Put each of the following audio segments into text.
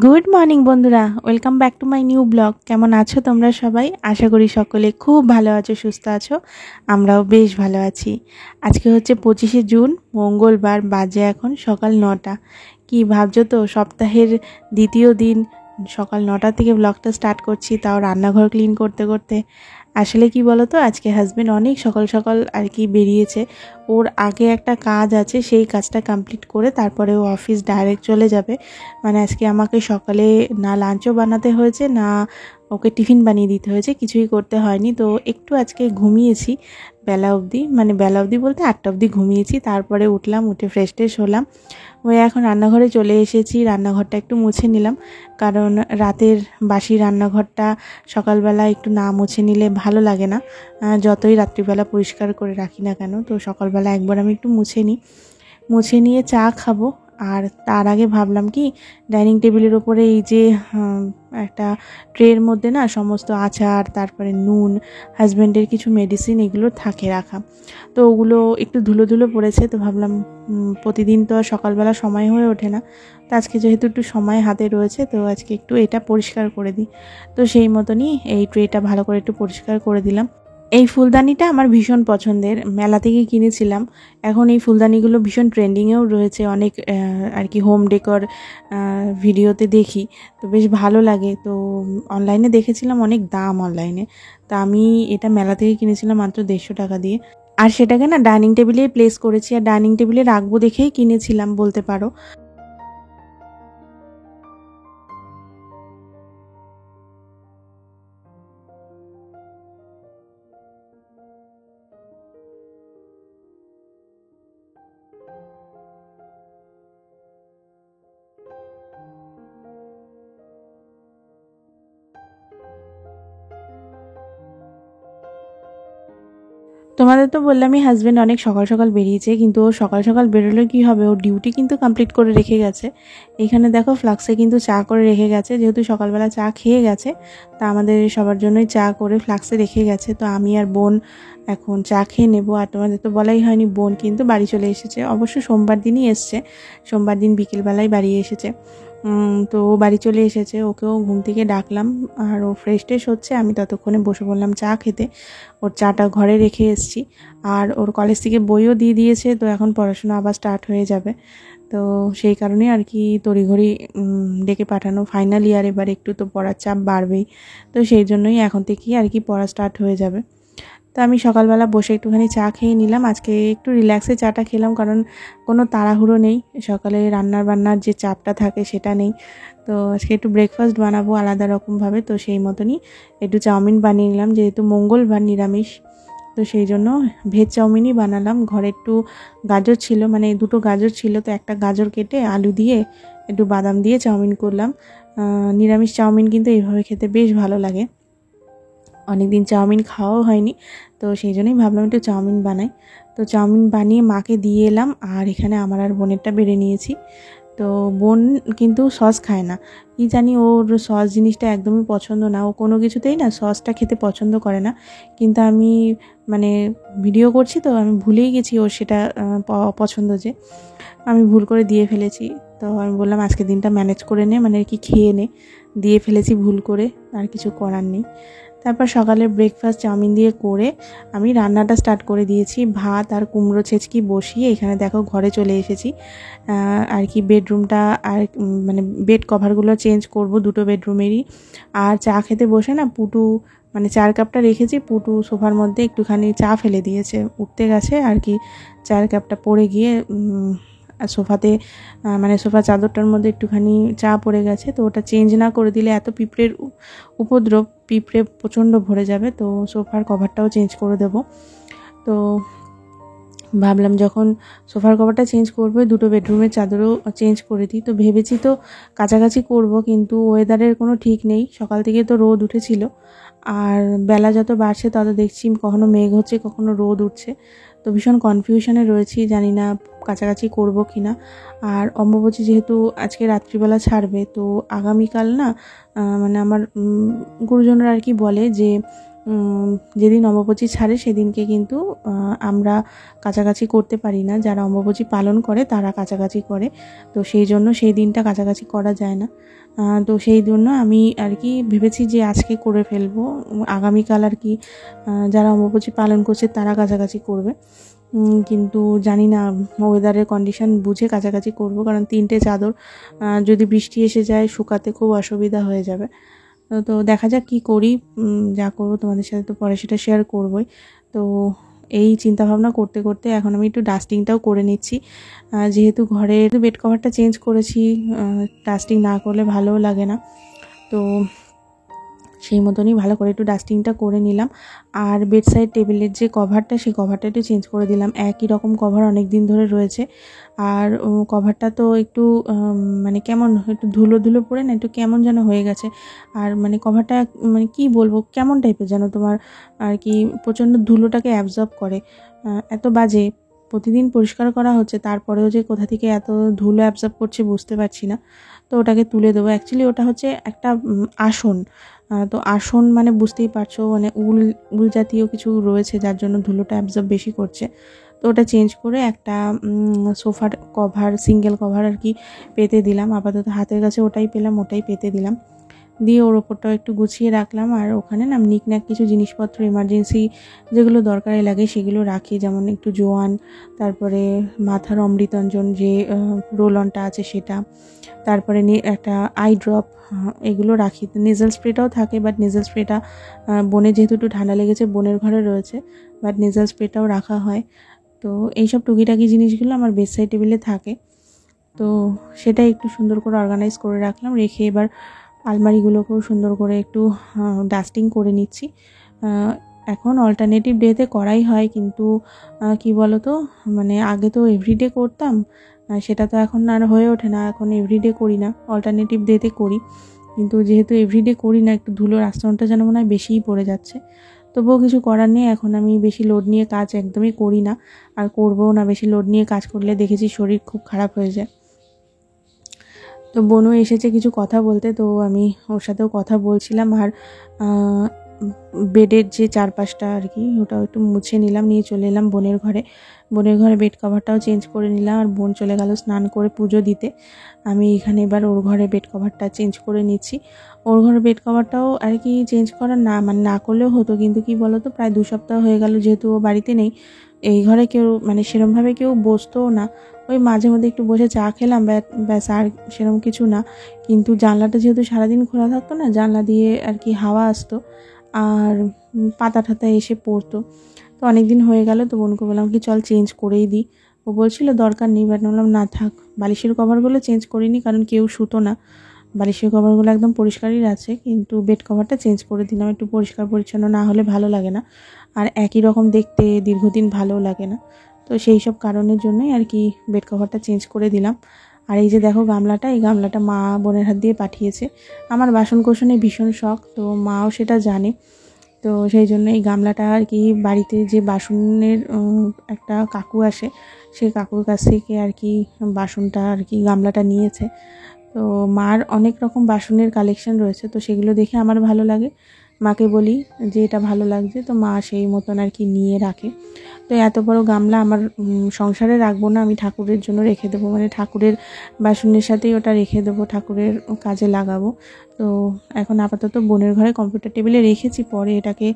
Good morning বন্ধুরা, welcome back to my new blog. কেমন আছো তোমরা সবাই? আশা করি সকলে খুব ভালো আছো, সুস্থ আছো। আমরাও বেশ ভালো আছি। আজকে হচ্ছে 25শে জুন, মঙ্গলবার। বাজে এখন সকাল 9টা। কি ভাবছো তো, সপ্তাহের দ্বিতীয় দিন সকাল 9টা থেকে ব্লগটা স্টার্ট করছি, তাও রান্নাঘর ক্লিন করতে করতে। আসলে কি বলো তো, আজকে হাজব্যান্ড অনেক সকাল সকাল আর কি বেরিয়েছে। ওর আগে একটা কাজ আছে, সেই কাজটা কমপ্লিট করে তারপরে ও অফিস ডাইরেক্ট চলে যাবে। মানে আজকে আমাকে সকালে না লাঞ্চও বানাতে হয়েছে, না ওকে টিফিন বানিয়ে দিতে হয়েছে, কিছুই করতে হয়নি। তো একটু আজকে ঘুমিয়েছি বেলা অবধি, মানে বেলা অবধি বলতে 8টা অবধি ঘুমিয়েছি। তারপরে উঠলাম, উঠে ফ্রেশ ট্রেশ হলাম, হয়ে এখন রান্নাঘরে চলে এসেছি। রান্নাঘরটা একটু মুছে নিলাম, কারণ রাতের বাসি রান্নাঘরটা সকালবেলা একটু না মুছে নিলে ভালো লাগে না, যতই রাত্রিবেলা পরিষ্কার করে রাখি না কেন। তো সকালবেলা একবার আমি একটু মুছে নিয়ে চা খাবো। আর তার আগে ভাবলাম কি, ডাইনিং টেবিলের ওপরে এই যে একটা ট্রের মধ্যে না সমস্ত আচার, তারপরে নুন, হাজব্যান্ডের কিছু মেডিসিন, এগুলো থাকে রাখা। তো ওগুলো একটু ধুলো ধুলো পড়েছে। তো ভাবলাম প্রতিদিন তো আর সকালবেলা সময় হয়ে ওঠে না, তো আজকে যেহেতু একটু সময় হাতে রয়েছে, তো আজকে একটু এটা পরিষ্কার করে দিই। তো সেই মতনই এই ট্রেটা ভালো করে একটু পরিষ্কার করে দিলাম। এই ফুলদানিটা আমার ভীষণ পছন্দের, মেলা থেকে কিনেছিলাম। এখন এই ফুলদানিগুলো ভীষণ ট্রেন্ডিংয়েও রয়েছে, অনেক আর কি হোম ডেকর ভিডিওতে দেখি, তো বেশ ভালো লাগে। তো অনলাইনে দেখেছিলাম অনেক দাম অনলাইনে, তা আমি এটা মেলা থেকে কিনেছিলাম মাত্র 150 টাকা দিয়ে। আর সেটাকে না ডাইনিং টেবিলে প্লেস করেছি, আর ডাইনিং টেবিলে রাখবো দেখেই কিনেছিলাম বলতে পারো। তোমাদের তো বললামই, হাজব্যান্ড অনেক সকাল সকাল বেরিয়েছে, কিন্তু ও সকাল সকাল বেরোলে কি হবে, ওর ডিউটি কিন্তু কমপ্লিট করে রেখে গেছে। এখানে দেখো ফ্লাক্সে কিন্তু চা করে রেখে গেছে, যেহেতু সকালবেলা চা খেয়ে গেছে, তা আমাদের সবার জন্যই চা করে ফ্লাক্সে রেখে গেছে। তো আমি আর বোন এখন চা খেয়ে নেবো। আর তোমাদের তো বলাই হয়নি, বোন কিন্তু বাড়ি চলে এসেছে, অবশ্য সোমবার দিনই এসছে, সোমবার দিন বিকেলবেলায় বাড়ি এসেছে। তো ও বাড়ি চলে এসেছে, ওকেও ঘুম থেকে ডাকলাম, আর ও ফ্রেশ ট্রেশ হচ্ছে, আমি ততক্ষণে বসে পড়লাম চা খেতে। ওর চাটা ঘরে রেখে এসেছি, আর ওর কলেজ থেকে বইও দিয়ে দিয়েছে, তো এখন পড়াশোনা আবার স্টার্ট হয়ে যাবে। তো সেই কারণে আর কি তড়িঘড়ি ডেকে পাঠানো, ফাইনাল ইয়ার, এবার একটু তো পড়ার চাপ বাড়বেই। তো সেই জন্যই এখন থেকেই আর কি পড়া স্টার্ট হয়ে যাবে। তো আমি সকালবেলা বসে একটুখানি চা খেয়ে নিলাম। আজকে একটু রিল্যাক্সে চাটা খেলাম, কারণ কোনো তাড়াহুড়ো নেই, সকালে রান্নার বান্নার যে চাপটা থাকে সেটা নেই। তো আজকে একটু ব্রেকফাস্ট বানাবো আলাদা রকমভাবে, তো সেই মতনই একটু চাউমিন বানিয়ে নিলাম, যেহেতু মঙ্গলবার নিরামিষ। তো সেই জন্য ভেজ চাউমিনই বানালাম। ঘরে একটু গাজর ছিল, মানে দুটো গাজর ছিল, তো একটা গাজর কেটে আলু দিয়ে একটু বাদাম দিয়ে চাউমিন করলাম। নিরামিষ চাউমিন কিন্তু এইভাবে খেতে বেশ ভালো লাগে, অনেক দিন চাউমিন খাওয়াও হয়নি, তো সেই জন্যই ভাবলাম একটু চাউমিন বানাই। তো চাউমিন বানিয়ে মাকে দিয়ে এলাম, আর এখানে আমার আর বোনেরটা বেড়ে নিয়েছি। তো বোন কিন্তু সস খায় না, কি জানি ওর সস জিনিসটা একদমই পছন্দ না, ও কোনো কিছুতেই না সসটা খেতে পছন্দ করে না। কিন্তু আমি মানে ভিডিও করছি, তো আমি ভুলেই গেছি ওর সেটা পছন্দ, যে আমি ভুল করে দিয়ে ফেলেছি। তো আমি বললাম আজকে দিনটা ম্যানেজ করে নে, মানে কি খেয়ে নে, দিয়ে ফেলেছি ভুল করে, আর কিছু করার নেই। তারপর সকালের ব্রেকফাস্ট চাউমিন দিয়ে করে আমি রান্নাটা স্টার্ট করে দিয়েছি। ভাত আর কুমড়ো ছেচকি বসিয়ে এখানে দেখো ঘরে চলে এসেছি। আর কি বেডরুমটা আর মানে বেড কভারগুলো চেঞ্জ করব দুটো বেডরুমেরই। আর চা খেতে বসে না পুটু, মানে চার কাপটা রেখেছি, পুটু সোফার মধ্যে একটুখানি চা ফেলে দিয়েছে, উঠতে গেছে আর কি, চার কাপটা পড়ে গিয়ে সোফাতে, মানে সোফা চাদরটার মধ্যে একটুখানি চা পড়ে গেছে। তো ওটা চেঞ্জ না করে দিলে এত পিঁপড়ের উপদ্রব, পিঁপড়ে প্রচণ্ড ভরে যাবে, তো সোফার কভারটাও চেঞ্জ করে দেব। তো ভাবলাম যখন সোফার কভারটা চেঞ্জ করবো, দুটো বেডরুমের চাদরও চেঞ্জ করে দিই। তো ভেবেছি তো কাছাকাছি করব, কিন্তু ওয়েদারের কোনো ঠিক নেই, সকাল থেকে তো রোদ উঠেছিল, আর বেলা যত বাড়ছে তত দেখছি কখনো মেঘ হচ্ছে, কখনো রোদ উঠছে। তো ভীষণ কনফিউশনে রয়েছি, জানি না কাছাকাছি করব কি না। আর অম্বুবাচী যেহেতু আজকে রাত্রিবেলা ছাড়বে, তো আগামীকাল না মানে আমার গুরুজনরা আর কি বলে যে যেদিন অম্বুবাচী ছাড়ে সেদিনকে কিন্তু আমরা কাচাকাচি করতে পারি না। যারা অম্বুবাচী পালন করে তারা কাচাকাচি করে, তো সেই জন্য সেই দিনটা কাচাকাচি করা যায় না। তো সেই জন্য আমি আর কি ভেবেছি যে আজকে করে ফেলবো, আগামীকাল আর কি যারা অম্বুবাচী পালন করছে তারা কাচাকাচি করবে। কিন্তু জানি না, ওয়েদারের কন্ডিশন বুঝে কাছাকাছি করব, কারণ 3টে চাদর যদি বৃষ্টি এসে যায় শুকাতে খুব অসুবিধা হয়ে যাবে। তো দেখা যাক কী করি, যা করবো তোমাদের সাথে তো পরে সেটা শেয়ার করবই। তো এই চিন্তাভাবনা করতে করতে এখন আমি একটু ডাস্টিংটাও করে নিচ্ছি, যেহেতু ঘরের বেড কভারটা চেঞ্জ করেছি, ডাস্টিং না করলে ভালোও লাগে না। তো সেই মতনই ভালো করে একটু ডাস্টিংটা করে নিলাম। আর বেডসাইড টেবিলের যে কভারটা, সেই কভারটা একটু চেঞ্জ করে দিলাম। একই রকম কভার অনেক দিন ধরে রয়েছে, আর কভারটা তো একটু মানে কেমন একটু ধুলো ধুলো পড়ে না, একটু কেমন যেন হয়ে গেছে। আর মানে কভারটা মানে কি বলবো, কেমন টাইপের যেন তোমার আর কি প্রচণ্ড ধুলোটাকে অ্যাবজর্ব করে, এত বাজে। প্রতিদিন পরিষ্কার করা হচ্ছে, তারপরেও যে কোথা থেকে এত ধুলো অ্যাবজর্ব করছে বুঝতে পারছি না। তো ওটাকে তুলে দেবো। অ্যাকচুয়ালি ওটা হচ্ছে একটা আসন, তো আসন মানে বুঝতেই পারছো, মানে উল জাতীয় কিছু রয়েছে যার জন্য ধুলোটা অ্যাবজর্ব বেশি করছে। তো ওটা চেঞ্জ করে একটা সোফার কভার, সিঙ্গেল কভার আর কি পেতে দিলাম। আপাতত হাতের কাছে ওটাই পেলাম, ওটাই পেতে দিলাম। দিয়ে ওর ওপরটাও একটু গুছিয়ে রাখলাম। আর ওখানে না নিকন্যাক কিছু জিনিসপত্র এমার্জেন্সি যেগুলো দরকারি লাগে সেগুলো রাখি, যেমন একটু জোয়ান, তারপরে মাথার অমৃতঞ্জন যে রোল অনটা আছে সেটা, তারপরে একটা আই ড্রপ, এগুলো রাখি। নেজাল স্প্রেটাও থাকে, বাট নেজাল স্প্রেটা বোনের যেহেতু একটু ঠান্ডা লেগেছে বোনের ঘরে রয়েছে, বাট নেজাল স্প্রেটাও রাখা হয়। তো এইসব টুকিটাকি জিনিসগুলো আমার বেডসাইড টেবিলে থাকে, তো সেটা একটু সুন্দর করে অর্গানাইজ করে রাখলাম। রেখে এবার আলমারিগুলোকেও সুন্দর করে একটু ডাস্টিং করে নিচ্ছি। এখন অল্টারনেটিভ ডেতে করাই হয়, কিন্তু কি বলো তো, মানে আগে তো এভরিডে করতাম, সেটা তো এখন আর হয়ে ওঠে না। এখন এভরিডে করি না, অল্টারনেটিভ ডেতে করি। কিন্তু যেহেতু এভরিডে করি না, একটু ধুলোর আস্তরণটা যেন মনে হয় বেশিই পড়ে যাচ্ছে। তবুও কিছু করার নেই, এখন আমি বেশি লোড নিয়ে কাজ একদমই করি না, আর করবও না। বেশি লোড নিয়ে কাজ করলে দেখেছি শরীর খুব খারাপ হয়ে যায়। তো বোনও এসেছে কিছু কথা বলতে, তো আমি ওর সাথেও কথা বলছিলাম। আর বেডের যে চারপাশটা আর কি ওটাও একটু মুছে নিলাম, নিয়ে চলে এলাম বোনের ঘরে। বোনের ঘরে বেড কভারটাও চেঞ্জ করে নিলাম, আর বোন চলে গেল স্নান করে পুজো দিতে। আমি এখানে এবার ওর ঘরে বেড কভারটা চেঞ্জ করে নিচ্ছি। ওর ঘরে বেড কভারটাও আর কি চেঞ্জ করা না মানে না করলেও হতো, কিন্তু কি বলো তো, প্রায় 2 সপ্তাহ হয়ে গেল যেহেতু ও বাড়িতে নেই। এই ঘরে কেউ মানে সেরমভাবে কেউ বসতোও না, ওই মাঝে মধ্যে একটু বসে চা খেলাম, ব্যাস, আর সেরকম কিছু না। কিন্তু জানলাটা যেহেতু সারাদিন খোলা থাকতো না, জানলা দিয়ে আর কি হাওয়া আসতো, আর পাতা টাতা এসে পড়তো। তো অনেক দিন হয়ে গেল, তো বোনকে বললাম কি চল চেঞ্জ করেই দিই। ও বলছিল দরকার নেই, বাট বললাম না থাক। বালিশের কভারগুলো চেঞ্জ করিনি, কারণ কেউ শুতো না। বালিশের কভারগুলো একদম পরিষ্কারই আছে, কিন্তু বেড কভারটা চেঞ্জ করে দিলাম। একটু পরিষ্কার পরিচ্ছন্ন না হলে ভালো লাগে না, আর একই রকম দেখতে দীর্ঘদিন ভালোও লাগে না। তো সেই সব কারণের জন্যই আর কি বেড কভারটা চেঞ্জ করে দিলাম। আর এই যে দেখো গামলাটা, এই গামলাটা মা বোনের হাত দিয়ে পাঠিয়েছে। আমার বাসন কোসনে ভীষণ শখ, তো মাও সেটা জানে। তো সেই জন্য এই গামলাটা আর কি বাড়িতে যে বাসনের একটা কাকু আসে, সেই কাকুর কাছ থেকে আর কি বাসনটা আর কি গামলাটা নিয়েছে। তো মার অনেক রকম বাসনের কালেকশন রয়েছে, তো সেগুলো দেখে আমার ভালো লাগে। মাকে বলি যে এটা ভালো লাগছে, তো মা সেই মতন আর কি নিয়ে রাখে। তো এত বড় গামলা আমার সংসারে রাখবো না, আমি ঠাকুরের জন্য রেখে দেবো, মানে ঠাকুরের বাসনের সাথেই ওটা রেখে দেবো, ঠাকুরের কাজে লাগাবো। তো এখন আপাতত বোনের ঘরে কম্পিউটার টেবিলে রেখেছি, পরে এটাকে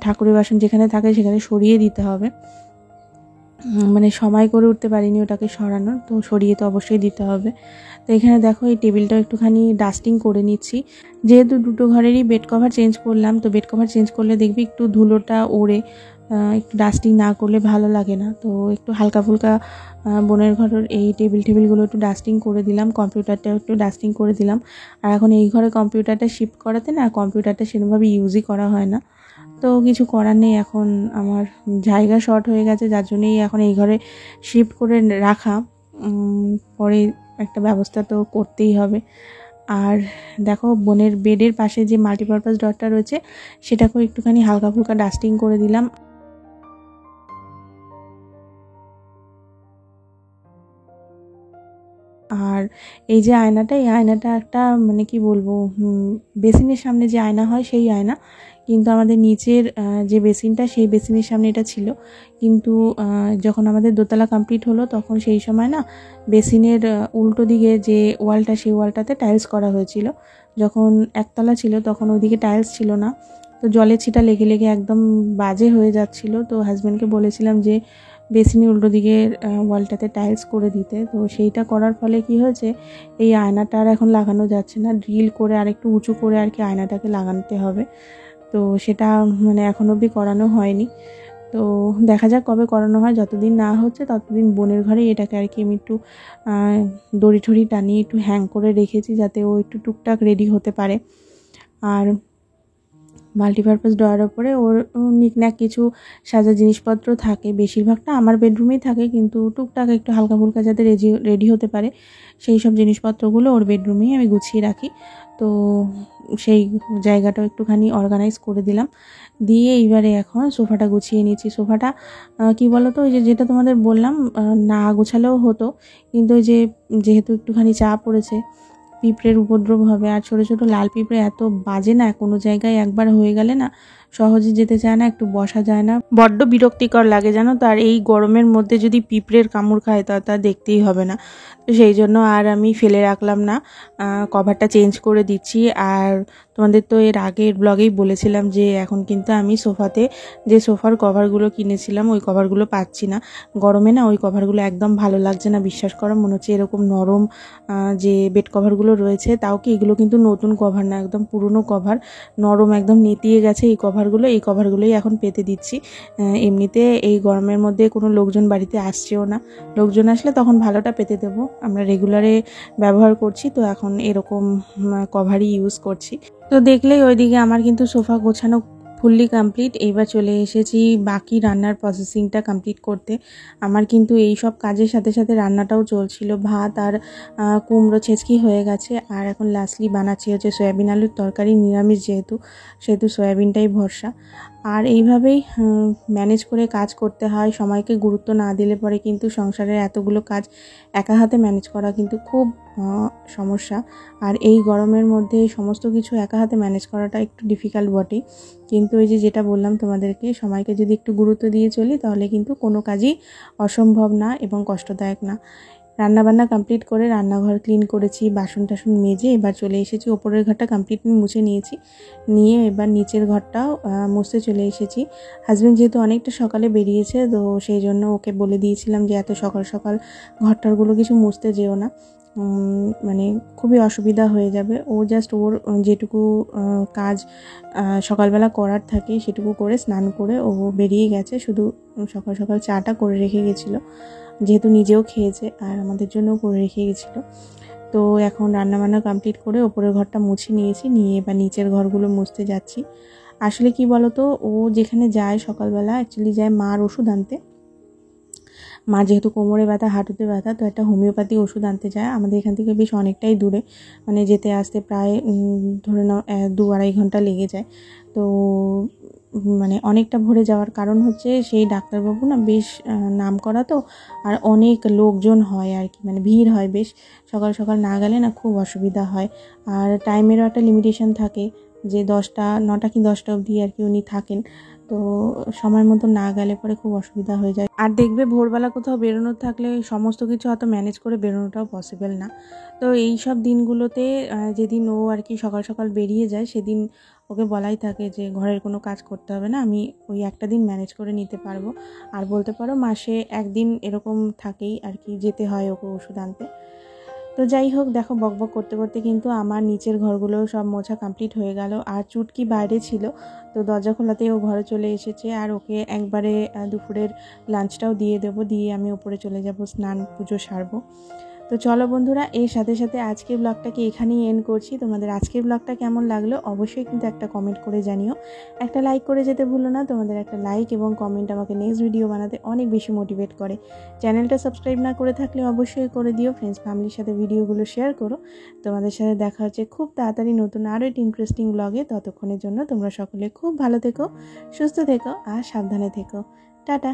ঠাকুরের বাসন যেখানে থাকে সেখানে সরিয়ে দিতে হবে। মানে সময় করে উঠতে পারিনি ওটাকে সরানোর, তো সরিয়ে তো অবশ্যই দিতে হবে। তো এখানে দেখো এই টেবিলটা একটুখানি ডাস্টিং করে নিচ্ছি। যেহেতু দুটো ঘরেরই বেড কভার চেঞ্জ করলাম, তো বেড কভার চেঞ্জ করলে দেখবি একটু ধুলোটা ওড়ে, একটু ডাস্টিং না করলে ভালো লাগে না। তো একটু হালকা ফুলকা বোনের ঘরের এই টেবিলগুলো একটু ডাস্টিং করে দিলাম, কম্পিউটারটাও একটু ডাস্টিং করে দিলাম। আর এখন এই ঘরে কম্পিউটারটা শিফট করাতে না, কম্পিউটারটা সেরকমভাবে ইউজই করা হয় না। তো কিছু করার নেই, এখন আমার জায়গা শর্ট হয়ে গেছে, যার জন্যই এখন এই ঘরে শিফট করে রাখা। পরে একটা ব্যবস্থা তো করতেই হবে। আর দেখো বোনের বেডের পাশে যে মাল্টিপারপাস ডটটা রয়েছে সেটাকেও একটুখানি হালকা ফুলকা ডাস্টিং করে দিলাম। আর এই যে আয়নাটা, এই আয়নাটা একটা মানে কি বলবো, বেসিনের সামনে যে আয়না হয় সেই আয়না, কিন্তু আমাদের নিচের যে বেসিনটা সেই বেসিনের সামনে এটা ছিল। কিন্তু যখন আমাদের দোতলা কমপ্লিট হলো তখন সেই সময় না বেসিনের উল্টো দিকে যে ওয়ালটা সেই ওয়ালটাতে টাইলস করা হয়েছিল। যখন একতলা ছিল তখন ওইদিকে টাইলস ছিল না, তো জলের ছিটা লেগে লেগে একদম বাজে হয়ে যাচ্ছিল। তো হাজব্যান্ডকে বলেছিলাম যে বেসিনের উল্টো দিকের ওয়ালটাতে টাইলস করে দিতে। তো সেইটা করার ফলে কি হয়েছে, এই আয়নাটা আর এখন লাগানো যাচ্ছে না, ড্রিল করে আর একটু উঁচু করে আর কি আয়নাটাকে লাগাতে হবে। তো সেটা মানে এখন অবধি করানো হয়নি। তো দেখা যাক কবে করানো হয়, যতদিন না হচ্ছে ততদিন বোনের ঘরেই এটাকে আর কি আমি একটু দড়ি ঠড়ি টানিয়ে একটু হ্যাং করে রেখেছি, যাতে ও একটু টুকটাক রেডি হতে পারে। আর মাল্টিপারপাস ড্রয়ার ওপরে ওর নিকন্যাক কিছু সাজা জিনিসপত্র থাকে, বেশিরভাগটা আমার বেডরুমেই থাকে, কিন্তু টুকটাক একটু হালকা ফুলকা যাতে রেডি হতে পারে সেই সব জিনিসপত্রগুলো ওর বেডরুমেই আমি গুছিয়ে রাখি। তো সেই জায়গাটাও একটুখানি অর্গানাইজ করে দিলাম, দিয়ে এইবারে এখন সোফাটা গুছিয়ে নিয়েছি। সোফাটা কি বলো তো, ওই যেটা তোমাদের বললাম না গোছালেও হতো, কিন্তু ওই যেহেতু একটুখানি চাপ পড়েছে, পিঁপড়ের উপদ্রব হবে, আর ছোটো ছোটো লাল পিঁপড়ে এত বাজে না, কোনো জায়গায় একবার হয়ে গেলে না সহজে যেতে চায় না, একটু বসা যায় না, বড্ড বিরক্তিকর লাগে জানো তো। আর এই গরমের মধ্যে যদি পিঁপড়ের কামড় খায় তা দেখতেই হবে না। তো সেই জন্য আর আমি ফেলে রাখলাম না, কভারটা চেঞ্জ করে দিচ্ছি। আর তোমাদের তো এর আগের ব্লগেই বলেছিলাম যে এখন কিন্তু আমি সোফাতে যে সোফার কভারগুলো কিনেছিলাম ওই কভারগুলো পাচ্ছি না। গরমে না ওই কভারগুলো একদম ভালো লাগছে না, বিশ্বাস করো, মনে হচ্ছে এরকম নরম যে বেড কভারগুলো রয়েছে, তাও কি এগুলো কিন্তু নতুন কভার না, একদম পুরনো কভার, নরম একদম নেতিয়ে গেছে এই কভারগুলোই এখন পেতে দিচ্ছি। এমনিতে এই গরমের মধ্যে কোনো লোকজন বাড়িতে আসছেও না, লোকজন আসলে তখন ভালোটা পেতে দেবো, আমরা রেগুলারে ব্যবহার করছি, তো এখন এরকম কভারই ইউজ করছি। তো দেখলেই ওইদিকে আমার কিন্তু সোফা গোছানো ফুললি কমপ্লিট। এইবার চলে এসেছি বাকি রান্নার প্রসেসিংটা কমপ্লিট করতে। আমার কিন্তু এই সব কাজের সাথে সাথে রান্নাটাও চলছিল, ভাত আর কুমড়ো ছেঁচকি হয়ে গেছে, আর এখন লাস্টলি বানাচ্ছি হচ্ছে সয়াবিন আলুর তরকারি, নিরামিষ সেহেতু সয়াবিনটাই ভরসা। আর এইভাবেই ম্যানেজ করে কাজ করতে হয়, সময়কে গুরুত্ব না দিলে পরে কিন্তু সংসারের এতগুলো কাজ একা হাতে ম্যানেজ করা কিন্তু খুব সমস্যা। আর এই গরমের মধ্যে সমস্ত কিছু একা হাতে ম্যানেজ করাটা একটু ডিফিকাল্ট বটেই, কিন্তু ওই যেটা বললাম তোমাদেরকে, সময়কে যদি একটু গুরুত্ব দিয়ে চলি তাহলে কিন্তু কোনো কাজই অসম্ভব না এবং কষ্টদায়ক না। রান্নাবান্না কমপ্লিট করে রান্নাঘর ক্লিন করেছি, বাসন টাসন মেজে এবার চলে এসেছি ওপরের ঘরটা কমপ্লিটলি মুছে নিয়েছি, নিয়ে এবার নিচের ঘরটাও মুছতে চলে এসেছি। হাজব্যান্ড যেহেতু অনেকটা সকালে বেরিয়েছে, তো সেই জন্য ওকে বলে দিয়েছিলাম যে এত সকাল সকাল ঘরটারগুলো কিছু মুছতে যেও না, মানে খুবই অসুবিধা হয়ে যাবে। ও জাস্ট ওর যেটুকু কাজ সকালবেলা করার থাকে সেটুকু করে স্নান করে ও বেরিয়ে গেছে, শুধু সকাল সকাল চাটা করে রেখে গেছিলো, যেহেতু নিজেও খেয়েছে আর আমাদের জন্যও করে রেখে গেছিলো। তো এখন রান্নাবান্না কমপ্লিট করে ওপরের ঘরটা মুছে নিয়েছি, নিয়ে এবার নিচের ঘরগুলো মুছতে যাচ্ছি। আসলে কি বলতো, ও যেখানে যায় সকালবেলা অ্যাকচুয়ালি যায় মার ওষুধ আনতে। মা যেহেতু কোমরে ব্যথা, হাঁটুতে ব্যথা, তো একটা হোমিওপ্যাথি ওষুধ আনতে যায়, আমাদের এখান থেকে বেশ অনেকটাই দূরে, মানে যেতে আসতে প্রায় ধরে নাও 2-2.5 ঘন্টা লেগে যায়। তো মানে অনেকটা ভোরে যাওয়ার কারণ হচ্ছে সেই ডাক্তারবাবু না বেশ নাম করা, তো আর অনেক লোকজন হয় আর কি, মানে ভিড় হয় বেশ, সকাল সকাল না গেলে না খুব অসুবিধা হয়। আর টাইমেরও একটা লিমিটেশন থাকে যে 9টা কি 10টা অবধি আর কি উনি থাকেন, তো সময় মতো না গেলে পরে খুব অসুবিধা হয়ে যায়। আর দেখবে ভোরবেলা কোথাও বেরোনোর থাকলে সমস্ত কিছু অত ম্যানেজ করে বেরোনোটাও পসিবল না। তো এই সব দিনগুলোতে যেদিন ও আর কি সকাল সকাল বেরিয়ে যায় সেদিন ওকে বলাই থাকে যে ঘরের কোনো কাজ করতে হবে না, আমি ওই একটা দিন ম্যানেজ করে নিতে পারবো। আর বলতে পারো মাসে একদিন এরকম থাকেই আর কি, যেতে হয় ওকে ওষুধ আনতে। তো যাই হোক, দেখো বকবক করতে করতে কিন্তু আমার নিচের ঘরগুলো সব মোছা কমপ্লিট হয়ে গেল। আর চুটকি বাইরে ছিল, তো দরজা খোলাতেই ও ঘরে চলে এসেছে, আর ওকে একবারে দুপুরের লাঞ্চটাও দিয়ে দেবো, দিয়ে আমি ওপরে চলে যাব, স্নান পুজো সারবো। তো চলো বন্ধুরা, এর সাথে সাথে আজকের ব্লগটাকে এখানেই এন্ড করছি। তোমাদের আজকের ব্লগটা কেমন লাগলো অবশ্যই কিন্তু একটা কমেন্ট করে জানিও, একটা লাইক করে যেতে ভুলো না। তোমাদের একটা লাইক এবং কমেন্ট আমাকে নেক্সট ভিডিও বানাতে অনেক বেশি মোটিভেট করে। চ্যানেলটা সাবস্ক্রাইব না করে থাকলে অবশ্যই করে দিও, ফ্রেন্ডস ফ্যামিলির সাথে ভিডিওগুলো শেয়ার করো। তোমাদের সাথে দেখা হচ্ছে খুব তাড়াতাড়ি নতুন আরও একটি ইন্টারেস্টিং ব্লগে। ততক্ষণের জন্য তোমরা সকলে খুব ভালো থেকো, সুস্থ থেকো আর সাবধানে থেকো। টাটা।